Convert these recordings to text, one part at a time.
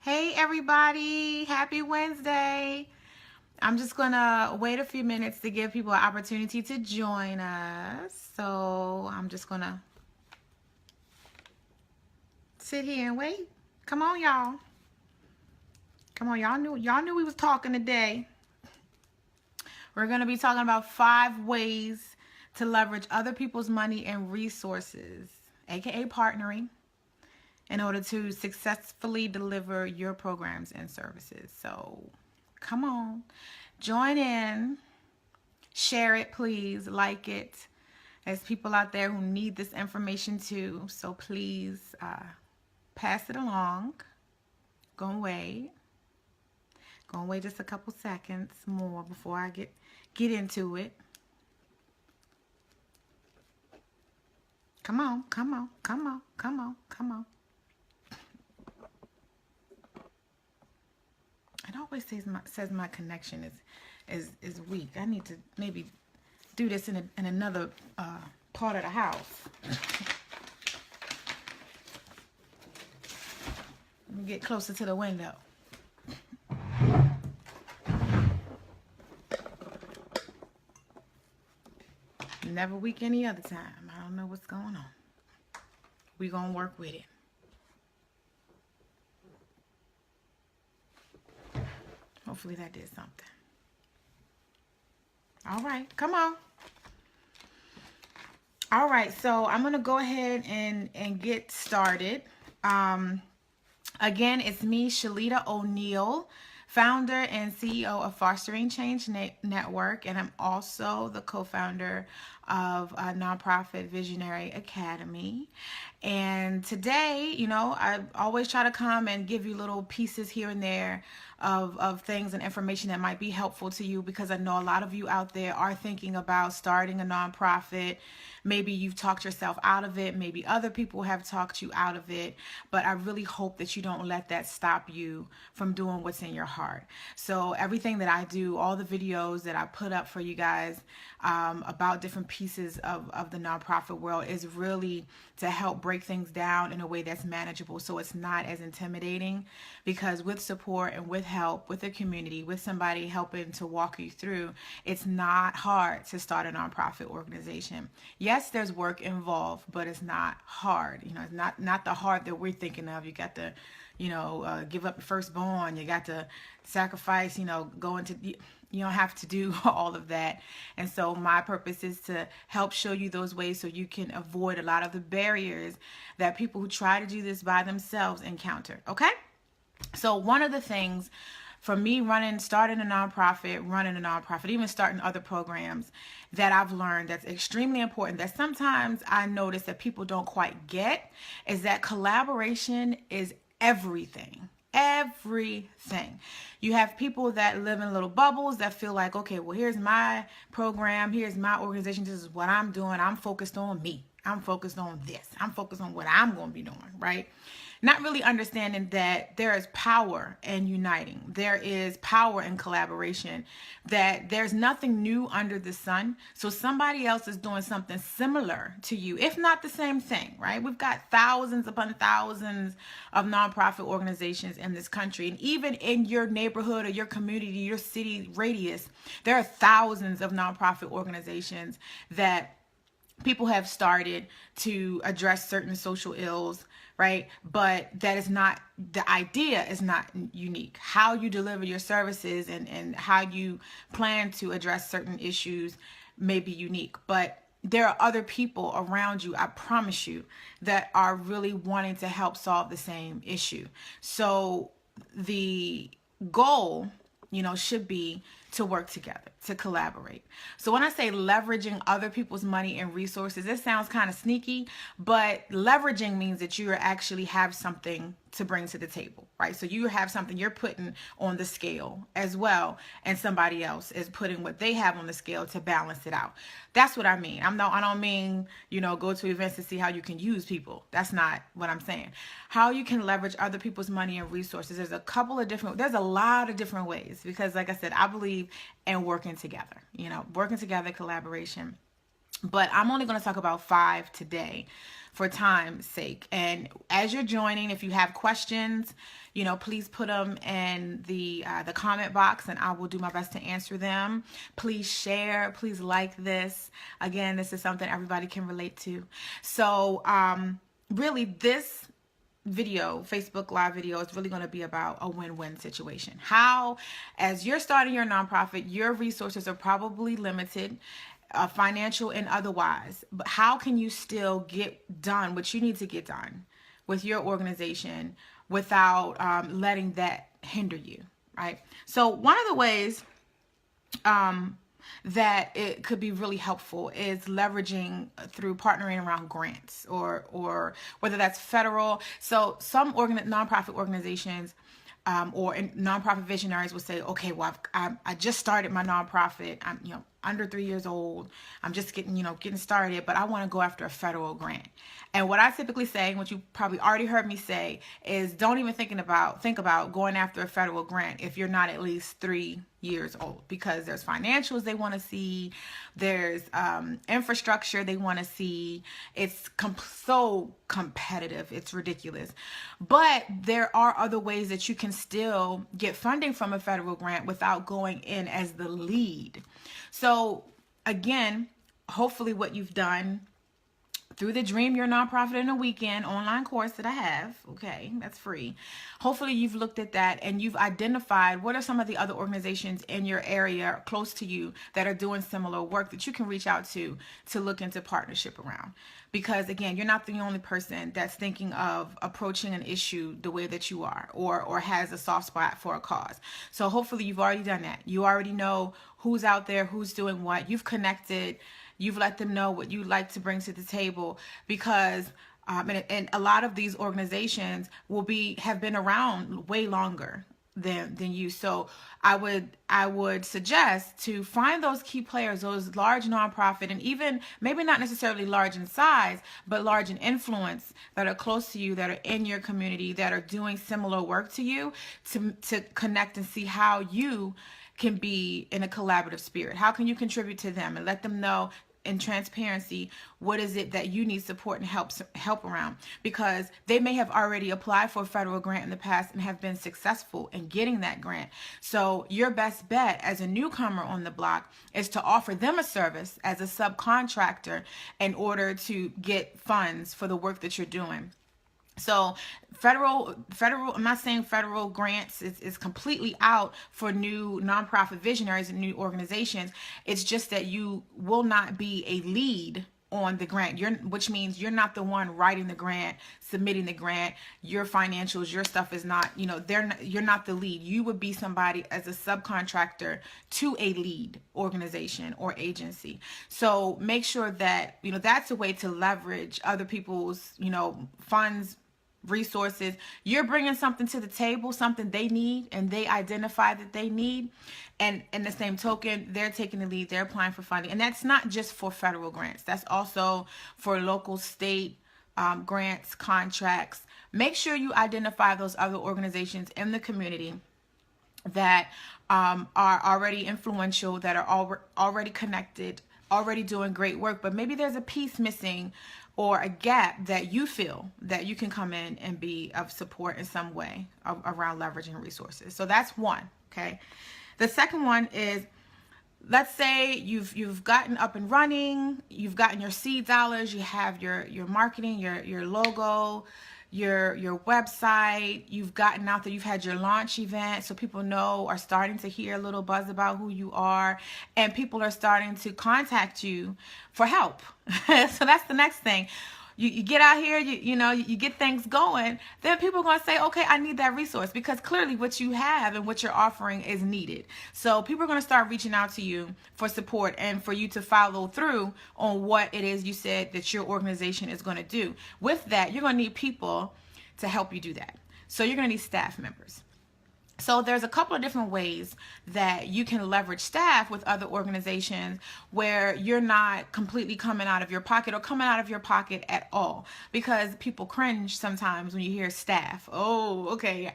Hey everybody, happy Wednesday. I'm just gonna wait a few minutes to give people an opportunity to join us. So I'm just gonna sit here and wait. Come on, y'all. Come on, y'all knew we was talking today. We're gonna be talking about 5 ways to leverage other people's money and resources, aka partnering, in order to successfully deliver your programs and services. So come on, join in, share it, please, like it. There's people out there who need this information too, so please pass it along. Gonna wait just a couple seconds more before I get into it. Come on, come on, come on, come on, come on. It always says my connection is weak. I need to maybe do this in another part of the house. Let me get closer to the window. Never weak any other time. I don't know what's going on. We're gonna work with it. Hopefully that did something. All right, come on. All right, so I'm gonna go ahead and get started. Again, it's me, Shalita O'Neill, founder and CEO of Fostering Change Network, and I'm also the co-founder of a nonprofit Visionary Academy. And today, I always try to come and give you little pieces here and there of things and information that might be helpful to you, because I know a lot of you out there are thinking about starting a nonprofit. Maybe you've talked yourself out of it. Maybe other people have talked you out of it. But I really hope that you don't let that stop you from doing what's in your heart. So everything that I do, all the videos that I put up for you guys about different pieces of the nonprofit world is really to help break things down in a way that's manageable, so it's not as intimidating. Because with support and with help, with a community, with somebody helping to walk you through, it's not hard to start a nonprofit organization. Yes, there's work involved, but it's not hard. It's not the hard that we're thinking of. You got to give up your firstborn. You got to sacrifice, go into, you don't have to do all of that. And so my purpose is to help show you those ways so you can avoid a lot of the barriers that people who try to do this by themselves encounter. Okay? So one of the things for me starting a nonprofit, even starting other programs that I've learned that's extremely important, that sometimes I notice that people don't quite get, is that collaboration is everything. Everything. You have people that live in little bubbles that feel like, okay, well, here's my program, here's my organization, this is what I'm doing. I'm focused on me. I'm focused on this. I'm focused on what I'm going to be doing, right? Not really understanding that there is power in uniting. There is power in collaboration, that there's nothing new under the sun. So somebody else is doing something similar to you, if not the same thing, right? We've got thousands upon thousands of nonprofit organizations in this country. And even in your neighborhood or your community, your city radius, there are thousands of nonprofit organizations that people have started to address certain social ills, right? But that is not, the idea is not unique. How you deliver your services and how you plan to address certain issues may be unique. But there are other people around you, I promise you, that are really wanting to help solve the same issue. So the goal, should be to work together, to collaborate. So when I say leveraging other people's money and resources, it sounds kind of sneaky, but leveraging means that you actually have something to bring to the table, right? So you have something you're putting on the scale as well, and somebody else is putting what they have on the scale to balance it out. That's what I mean. I don't mean, go to events to see how you can use people. That's not what I'm saying. How you can leverage other people's money and resources. There's a lot of different ways, because like I said, I believe in working together, collaboration. but I'm only going to talk about 5 today for time's sake. And as you're joining, if you have questions, please put them in the comment box, and I will do my best to answer them. Please share. Please like this. Again, this is something everybody can relate to. So really, this video, Facebook Live video, is really going to be about a win-win situation. How, as you're starting your nonprofit, your resources are probably limited, financial and otherwise, but how can you still get done what you need to get done with your organization without letting that hinder you, right? So one of the ways that it could be really helpful is leveraging through partnering around grants, or whether that's federal. So some nonprofit organizations or nonprofit visionaries will say, okay, well, I just started my nonprofit. I'm under 3 years old. I'm just getting started, but I want to go after a federal grant. And what I typically say, what you probably already heard me say, is don't even think about going after a federal grant if you're not at least 3 years old, because there's financials they want to see, there's infrastructure they want to see. It's so competitive, it's ridiculous. But there are other ways that you can still get funding from a federal grant without going in as the lead. So again, hopefully what you've done through the Dream Your Nonprofit in a Weekend online course that I have, okay, that's free. Hopefully you've looked at that and you've identified what are some of the other organizations in your area close to you that are doing similar work that you can reach out to look into partnership around. Because again, you're not the only person that's thinking of approaching an issue the way that you are, or has a soft spot for a cause. So hopefully you've already done that. You already know who's out there, who's doing what. You've connected. You've let them know what you'd like to bring to the table, because and a lot of these organizations have been around way longer than you. So I would suggest to find those key players, those large nonprofit, and even maybe not necessarily large in size, but large in influence, that are close to you, that are in your community, that are doing similar work to you, to connect and see how you can be in a collaborative spirit. How can you contribute to them and let them know in transparency what is it that you need support and help around, because they may have already applied for a federal grant in the past and have been successful in getting that grant. So your best bet as a newcomer on the block is to offer them a service as a subcontractor in order to get funds for the work that you're doing. So federal, I'm not saying federal grants is completely out for new nonprofit visionaries and new organizations. It's just that you will not be a lead on the grant, which means you're not the one writing the grant, submitting the grant. Your financials, your stuff is not, you're not the lead. You would be somebody as a subcontractor to a lead organization or agency. So make sure that, that's a way to leverage other people's, funds, resources. You're bringing something to the table, something they need, and they identify that they need. And in the same token, they're taking the lead, they're applying for funding. And that's not just for federal grants. That's also for local, state grants, contracts. Make sure you identify those other organizations in the community that are already influential, that are already connected, already doing great work, but maybe there's a piece missing or a gap that you feel that you can come in and be of support in some way around leveraging resources. So that's one, okay? The second one is, let's say you've gotten up and running, you've gotten your seed dollars, you have your marketing, your logo, your website, you've gotten out there, you've had your launch event, so people are starting to hear a little buzz about who you are, and people are starting to contact you for help. So that's the next thing. You get out here, you get things going, then people are going to say, okay, I need that resource, because clearly what you have and what you're offering is needed. So people are going to start reaching out to you for support and for you to follow through on what it is you said that your organization is going to do. With that, you're going to need people to help you do that. So you're going to need staff members. So there's a couple of different ways that you can leverage staff with other organizations where you're not completely coming out of your pocket or coming out of your pocket at all, because people cringe sometimes when you hear staff. Oh, okay.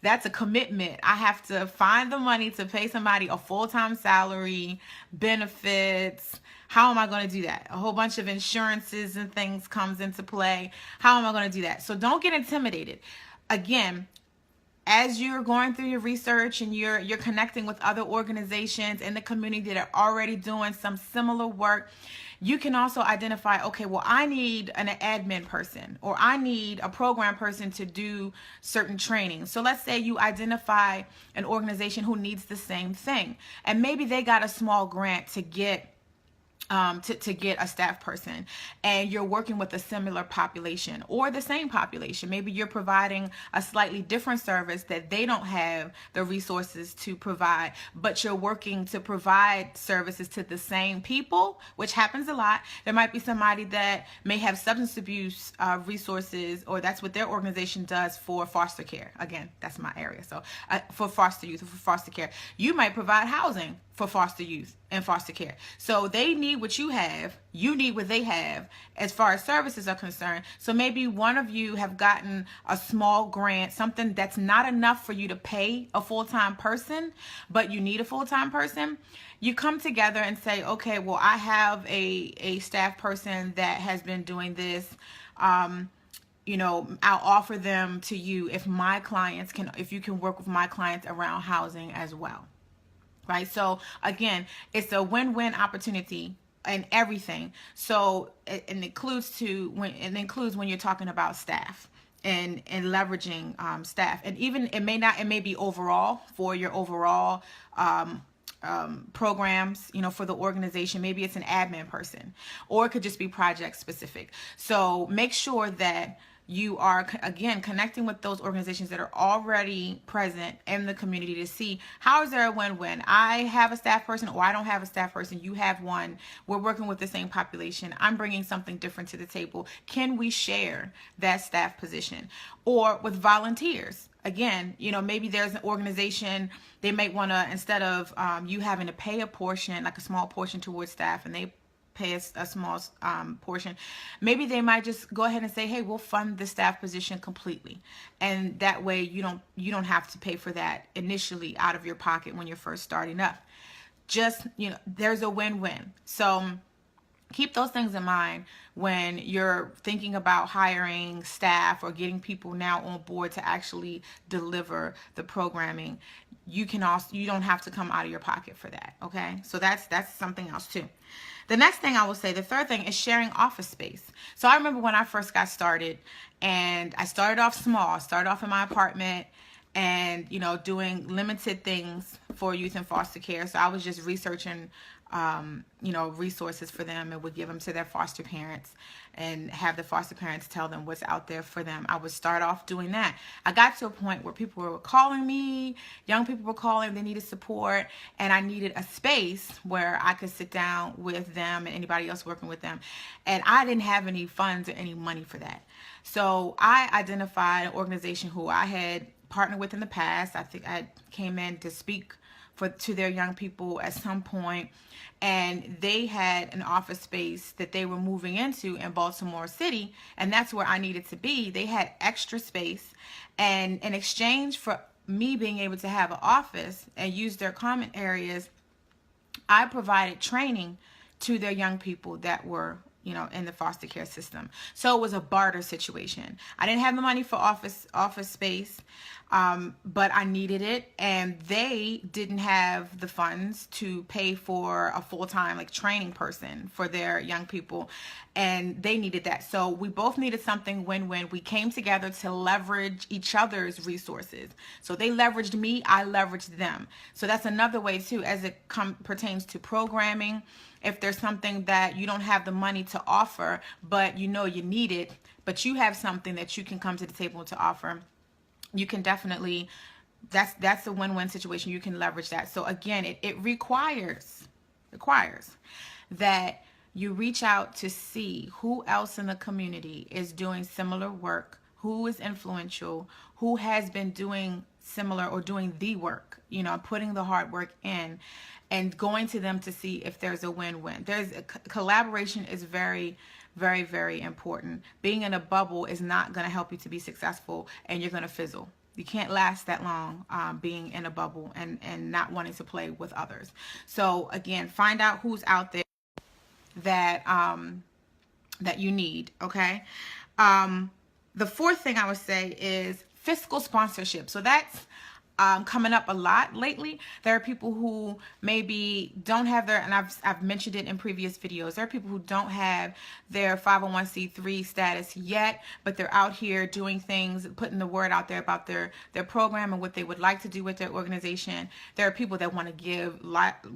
That's a commitment. I have to find the money to pay somebody a full-time salary, benefits. How am I going to do that? A whole bunch of insurances and things comes into play. How am I going to do that? So don't get intimidated. Again, as you're going through your research and you're connecting with other organizations in the community that are already doing some similar work, you can also identify, okay, well, I need an admin person, or I need a program person to do certain training. So let's say you identify an organization who needs the same thing, and maybe they got a small grant to get to get a staff person, and you're working with a similar population or the same population. Maybe you're providing a slightly different service that they don't have the resources to provide, but you're working to provide services to the same people, which happens a lot. There might be somebody that may have substance abuse resources, or that's what their organization does for foster care. Again, that's my area. So for foster youth or for foster care, you might provide housing for foster youth and foster care. So they need what you have, you need what they have as far as services are concerned. So maybe one of you have gotten a small grant, something that's not enough for you to pay a full-time person, but you need a full-time person. You come together and say, okay, well, I have a staff person that has been doing this. You know, I'll offer them to you if you can work with my clients around housing as well. Right? So again, it's a win-win opportunity and everything. So it includes when you're talking about staff and leveraging staff, and even it may be overall for your overall programs, you know, for the organization. Maybe it's an admin person, or it could just be project specific. So make sure that you are, again, connecting with those organizations that are already present in the community to see how is there a win-win. I have a staff person, or I don't have a staff person. You have one. We're working with the same population. I'm bringing something different to the table. Can we share that staff position? Or with volunteers. Again, you know, maybe there's an organization, they might want to, instead of you having to pay a portion, like a small portion towards staff, and they pay a small portion, maybe they might just go ahead and say, hey, we'll fund the staff position completely, and that way you don't have to pay for that initially out of your pocket when you're first starting up. Just, you know, there's a win-win. So keep those things in mind when you're thinking about hiring staff or getting people now on board to actually deliver the programming. You don't have to come out of your pocket for that. Okay, so that's something else too. The next thing I will say, the third thing, is sharing office space. So I remember when I first got started, and I started off small. I started off in my apartment, and, you know, doing limited things for youth in foster care. So I was just researching, you know, resources for them, and would give them to their foster parents and have the foster parents tell them what's out there for them. I would start off doing that. I got to a point where people were calling me, young people were calling, they needed support, and I needed a space where I could sit down with them and anybody else working with them. And I didn't have any funds or any money for that. So I identified an organization who I had partnered with in the past. I think I came in to speak to their young people at some point, and they had an office space that they were moving into in Baltimore City, and that's where I needed to be. They had extra space, and in exchange for me being able to have an office and use their common areas, I provided training to their young people that were, you know, in the foster care system. So it was a barter situation. I didn't have the money for office space, but I needed it, and they didn't have the funds to pay for a full-time training person for their young people, and they needed that. So we both needed something win-win. We came together to leverage each other's resources. So they leveraged me, I leveraged them. So that's another way too, as it pertains to programming. If there's something that you don't have the money to offer, but you know you need it, but you have something that you can come to the table to offer, you can definitely, that's a win-win situation. You can leverage that. So again, it requires that you reach out to see who else in the community is doing similar work, who is influential, who has been doing similar or doing the work, you know, putting the hard work in, and going to them to see if there's a win-win. Collaboration is very, very important. Being in a bubble is not going to help you to be successful, and you're going to fizzle. You can't last that long being in a bubble and not wanting to play with others. So again, find out who's out there that that you need. Okay. The fourth thing I would say is fiscal sponsorship. So that's coming up a lot lately. There are people who maybe don't have their, and I've mentioned it in previous videos, there are people who don't have their 501c3 status yet, but they're out here doing things, putting the word out there about their program and what they would like to do with their organization. There are people that want to give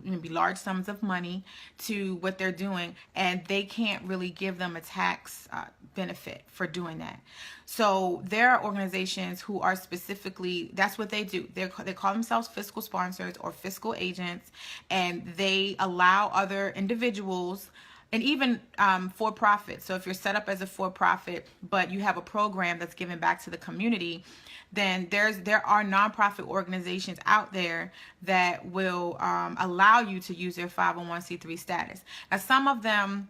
maybe large sums of money to what they're doing, and they can't really give them a tax benefit for doing that. So there are organizations who are specifically, that's what they do. They call themselves fiscal sponsors or fiscal agents, and they allow other individuals and even for-profit. So if you're set up as a for-profit, but you have a program that's given back to the community, then there are nonprofit organizations out there that will allow you to use their 501c3 status. Now, some of them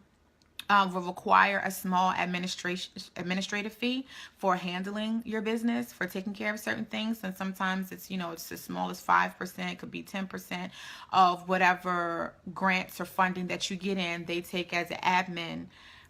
will require a small administrative fee for handling your business, for taking care of certain things. And sometimes it's, it's as small as 5%, it could be 10% of whatever grants or funding that you get in, they take as an admin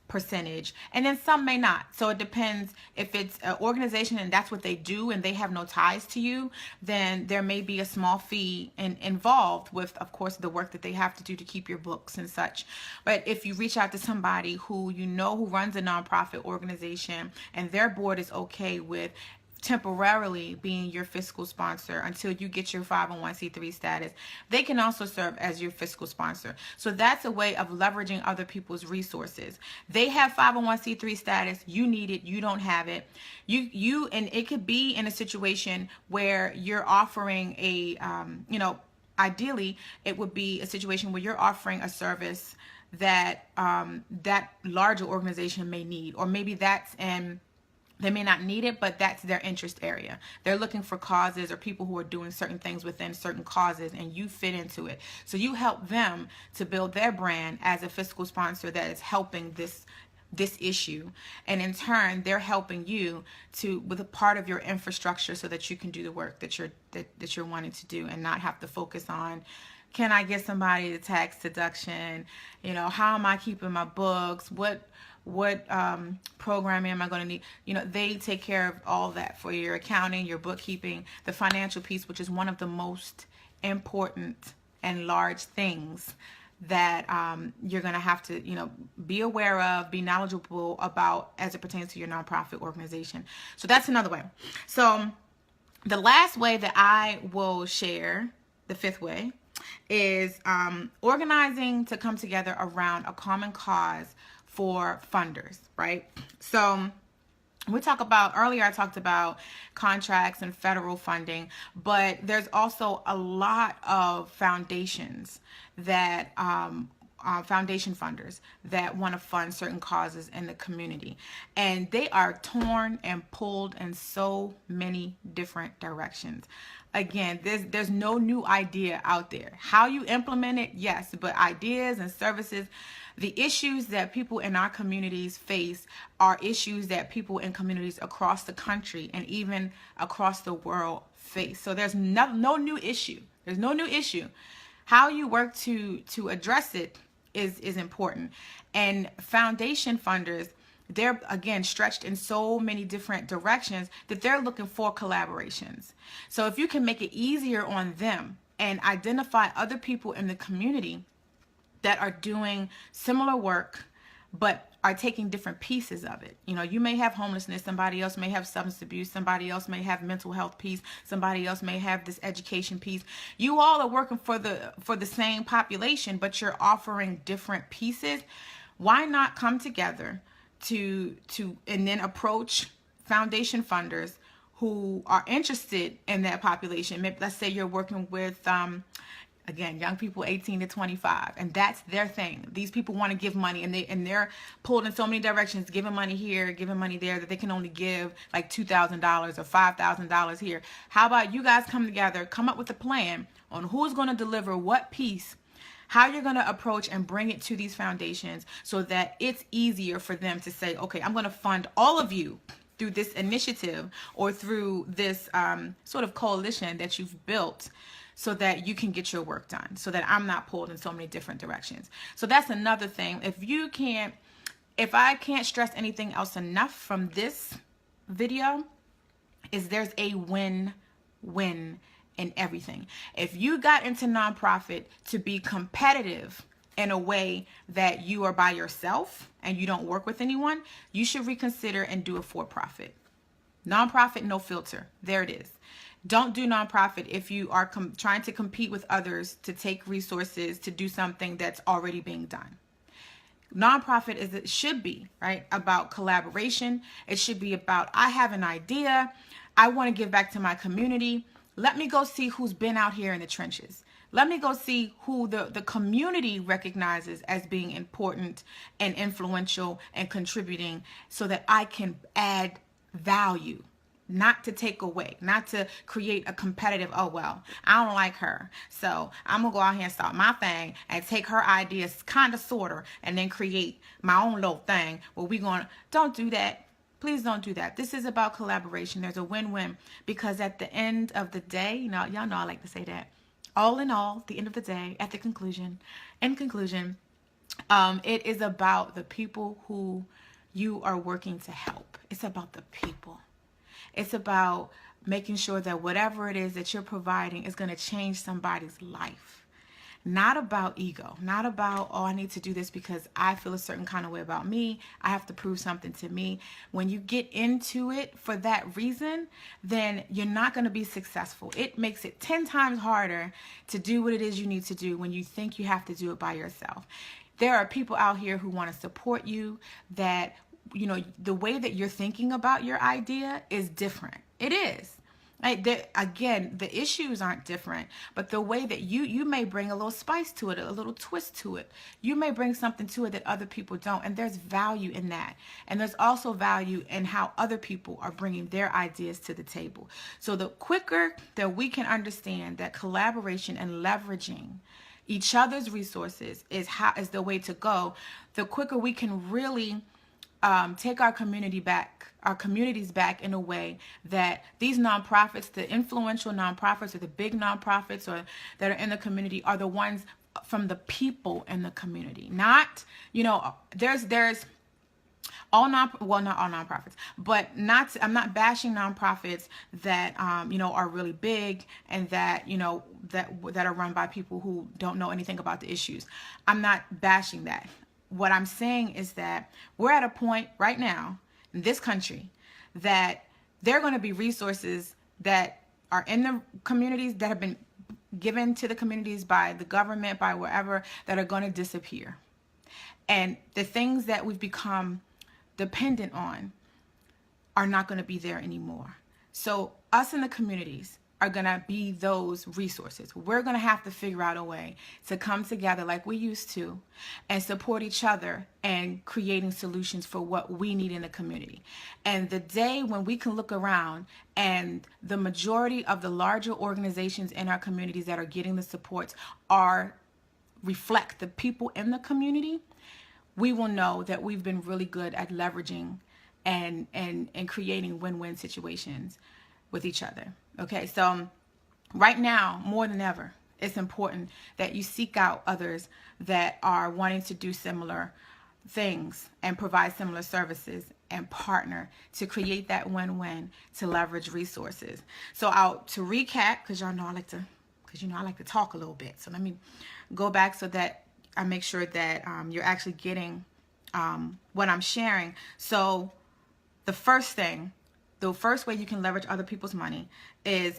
percentage, and then some may not. So it depends. If it's an organization and that's what they do and they have no ties to you, then there may be a small fee involved with, of course, the work that they have to do to keep your books and such. But if you reach out to somebody who who runs a nonprofit organization and their board is okay with temporarily being your fiscal sponsor until you get your 501c3 status, they can also serve as your fiscal sponsor. So that's a way of leveraging other people's resources. They have 501c3 status, you need it, you don't have it. And it could be in a situation where you're offering a, ideally it would be a situation where you're offering a service that that larger organization may need, or maybe they may not need it, but that's their interest area. They're looking for causes or people who are doing certain things within certain causes, and you fit into it. So you help them to build their brand as a fiscal sponsor that is helping this issue. And in turn, they're helping you with a part of your infrastructure so that you can do the work that you're wanting to do and not have to focus on, can I get somebody the tax deduction? How am I keeping my books? What programming am I going to need? They take care of all that for your accounting, your bookkeeping, the financial piece, which is one of the most important and large things that you're going to have to, be aware of, be knowledgeable about as it pertains to your nonprofit organization. So that's another way. So the last way that I will share, the fifth way, is organizing to come together around a common cause for funders, right? So earlier I talked about contracts and federal funding, but there's also a lot of foundations that foundation funders that want to fund certain causes in the community, and they are torn and pulled in so many different directions. Again, there's no new idea out there. How you implement it, yes, but ideas and services, the issues that people in our communities face are issues that people in communities across the country and even across the world face. So there's no new issue. There's no new issue. How you work to address it is important. And foundation funders, they're, again, stretched in so many different directions that they're looking for collaborations. So if you can make it easier on them and identify other people in the community that are doing similar work but are taking different pieces of it. You may have homelessness, somebody else may have substance abuse, somebody else may have mental health piece, somebody else may have this education piece. You all are working for the same population, but you're offering different pieces. Why not come together to and then approach foundation funders who are interested in that population? Maybe, let's say you're working with again, young people 18 to 25, and that's their thing. These people want to give money, and they're pulled in so many directions, giving money here, giving money there, that they can only give like $2,000 or $5,000 here. How about you guys come together, come up with a plan on who's going to deliver what piece, how you're going to approach and bring it to these foundations so that it's easier for them to say, okay, I'm going to fund all of you through this initiative or through this sort of coalition that you've built so that you can get your work done, so that I'm not pulled in so many different directions. So that's another thing. If I can't stress anything else enough from this video, is there's a win-win in everything. If you got into nonprofit to be competitive in a way that you are by yourself and you don't work with anyone, you should reconsider and do a for-profit. Nonprofit, no filter. There it is. Don't do nonprofit if you are trying to compete with others to take resources to do something that's already being done. Nonprofit it should be, right, about collaboration. It should be about, I have an idea. I want to give back to my community. Let me go see who's been out here in the trenches. Let me go see who the community recognizes as being important and influential and contributing so that I can add value, not to take away, not to create a competitive, oh, well, I don't like her, so I'm going to go out here and start my thing and take her ideas, kind of, sort of, and then create my own little thing where don't do that. Please don't do that. This is about collaboration. There's a win-win, because at the end of the day, y'all know I like to say that. All in all, the end of the day, in conclusion, it is about the people who you are working to help. It's about the people. It's about making sure that whatever it is that you're providing is going to change somebody's life. Not about ego. Not about, oh, I need to do this because I feel a certain kind of way about me. I have to prove something to me. When you get into it for that reason, then you're not going to be successful. It makes it 10 times harder to do what it is you need to do when you think you have to do it by yourself. There are people out here who want to support you, that the way that you're thinking about your idea is different. It is. Again, the issues aren't different, but the way that you may bring a little spice to it, a little twist to it. You may bring something to it that other people don't, and there's value in that. And there's also value in how other people are bringing their ideas to the table. So the quicker that we can understand that collaboration and leveraging each other's resources is the way to go, the quicker we can really take our communities back in a way that these nonprofits, the influential nonprofits or the big nonprofits or that are in the community, are the ones from the people in the community. Not, there's not all nonprofits, but I'm not bashing nonprofits that are really big and that that are run by people who don't know anything about the issues. I'm not bashing that. What I'm saying is that we're at a point right now in this country that there are going to be resources that are in the communities that have been given to the communities by the government, by wherever, that are going to disappear. And the things that we've become dependent on are not going to be there anymore. So us in the communities are going to be those resources. We're going to have to figure out a way to come together like we used to and support each other and creating solutions for what we need in the community. And the day when we can look around and the majority of the larger organizations in our communities that are getting the supports reflect the people in the community, we will know that we've been really good at leveraging and creating win-win situations with each other. Okay, so right now, more than ever, it's important that you seek out others that are wanting to do similar things and provide similar services and partner to create that win-win to leverage resources. So to recap, because I like to talk a little bit. So let me go back so that I make sure that you're actually getting what I'm sharing. So the first way you can leverage other people's money is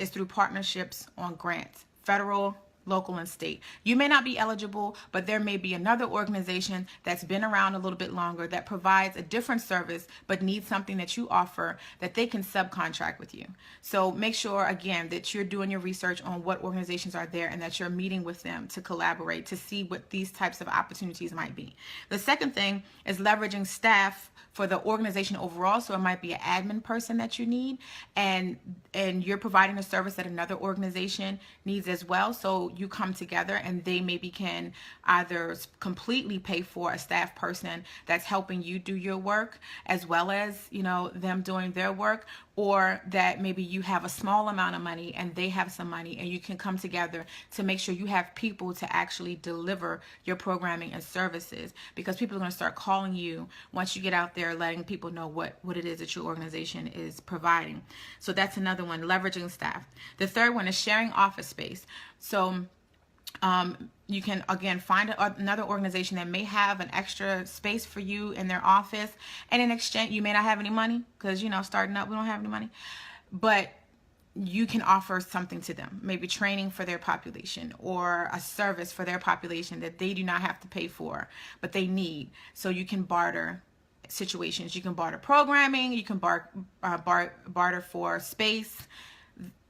through partnerships on grants, federal, local, and state. You may not be eligible, but there may be another organization that's been around a little bit longer that provides a different service but needs something that you offer that they can subcontract with you. So make sure, again, that you're doing your research on what organizations are there and that you're meeting with them to collaborate to see what these types of opportunities might be. The second thing is leveraging staff for the organization overall. So it might be an admin person that you need, and you're providing a service that another organization needs as well. So you come together, and they maybe can either completely pay for a staff person that's helping you do your work, as well as, them doing their work, or that maybe you have a small amount of money and they have some money, and you can come together to make sure you have people to actually deliver your programming and services, because people are going to start calling you once you get out there letting people know what it is that your organization is providing. So that's another one, leveraging staff. The third one is sharing office space. So you can, again, find another organization that may have an extra space for you in their office, and in exchange, you may not have any money, because, starting up, we don't have any money, but you can offer something to them, maybe training for their population, or a service for their population that they do not have to pay for, but they need. So you can barter situations. You can barter programming. You can barter for space.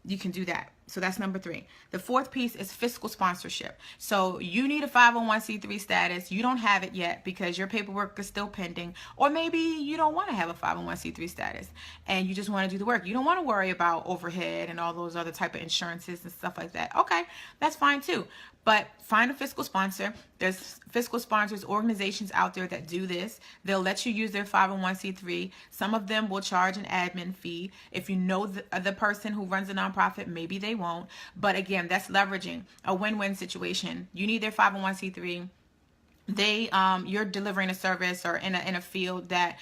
You can do that. So that's number 3. The fourth piece is fiscal sponsorship. So you need a 501c3 status. You don't have it yet because your paperwork is still pending, or maybe you don't want to have a 501c3 status and you just want to do the work. You don't want to worry about overhead and all those other type of insurances and stuff like that. Okay, that's fine too. But find a fiscal sponsor. There's fiscal sponsors, organizations out there that do this. They'll let you use their 501c3. Some of them will charge an admin fee. If you know the person who runs a nonprofit, maybe they won't. But again, that's leveraging a win-win situation. You need their 501c3. You're delivering a service or in a field that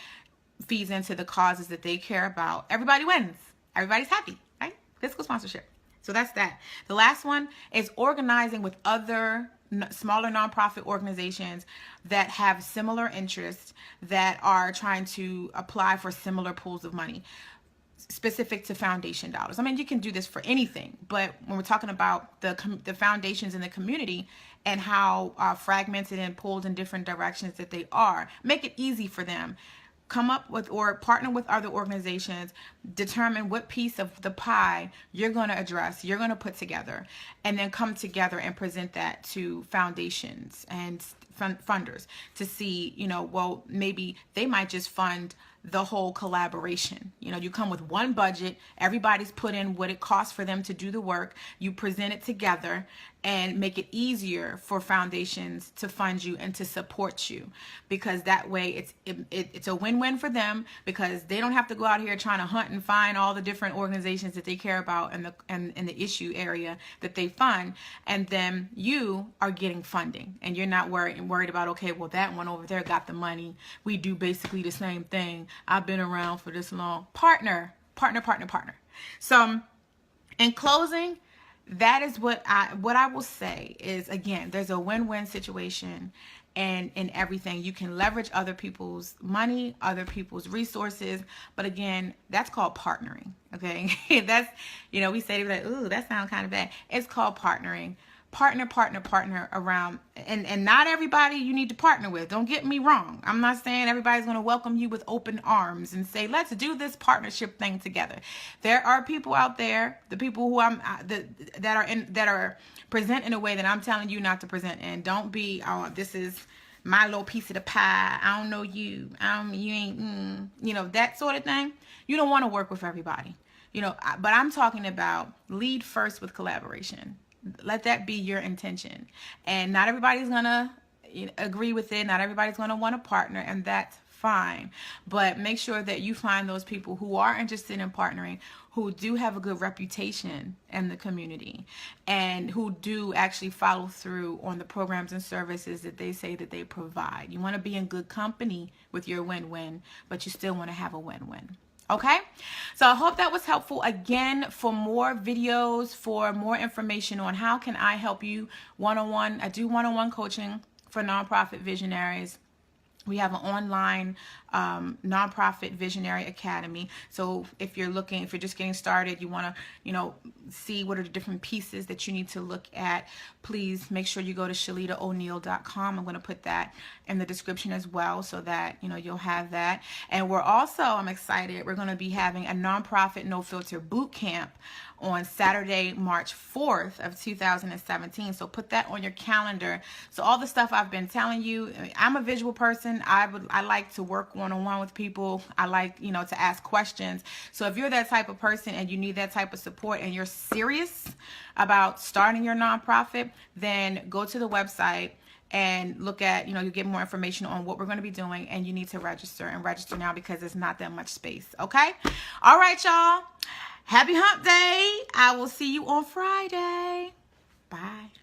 feeds into the causes that they care about. Everybody wins. Everybody's happy, right? Fiscal sponsorship. So that's that. The last one is organizing with other smaller nonprofit organizations that have similar interests, that are trying to apply for similar pools of money specific to foundation dollars. I mean, you can do this for anything, but when we're talking about the foundations in the community and how fragmented and pulled in different directions that they are, make it easy for them. Come up with or partner with other organizations, determine what piece of the pie you're going to address, you're going to put together, and then come together and present that to foundations and funders to see, well, maybe they might just fund the whole collaboration. You come with one budget, everybody's put in what it costs for them to do the work, you present it together and make it easier for foundations to fund you and to support you, because that way it's a win-win for them, because they don't have to go out here trying to hunt and find all the different organizations that they care about and in the issue area that they fund, and then you are getting funding and you're not worried about, okay, well, that one over there got the money, we do basically the same thing, I've been around for this long. Partner. So in closing, that is what I will say is, again, there's a win-win situation, and in everything you can leverage other people's money, other people's resources, but again, that's called partnering. Okay. That's, we say like, ooh, that sounds kind of bad. It's called partnering. Partner around, and not everybody you need to partner with. Don't get me wrong. I'm not saying everybody's going to welcome you with open arms and say, let's do this partnership thing together. There are people out there, the people who that are present in a way that I'm telling you not to present in. Don't be, oh, this is my little piece of the pie. I don't know you. You ain't, that sort of thing. You don't want to work with everybody, but I'm talking about lead first with collaboration. Let that be your intention. And not everybody's going to agree with it. Not everybody's going to want to partner, and that's fine. But make sure that you find those people who are interested in partnering, who do have a good reputation in the community, and who do actually follow through on the programs and services that they say that they provide. You want to be in good company with your win-win, but you still want to have a win-win. Okay, so I hope that was helpful. Again, for more videos, for more information on how can I help you one-on-one, I do one-on-one coaching for nonprofit visionaries. We have an online nonprofit visionary academy. So if you're just getting started, you want to, see what are the different pieces that you need to look at, please make sure you go to ShalitaO'Neal.com. I'm going to put that in the description as well, so that, you'll have that. And I'm excited, we're going to be having a nonprofit no filter boot camp on Saturday, March 4th of 2017. So put that on your calendar. So all the stuff I've been telling you, I'm a visual person. person. I like to work one-on-one with people. I like, to ask questions. So if you're that type of person and you need that type of support and you're serious about starting your nonprofit, then go to the website and look at, you get more information on what we're going to be doing, and you need to register now because there's not that much space. Okay. All right, y'all. Happy hump day. I will see you on Friday. Bye.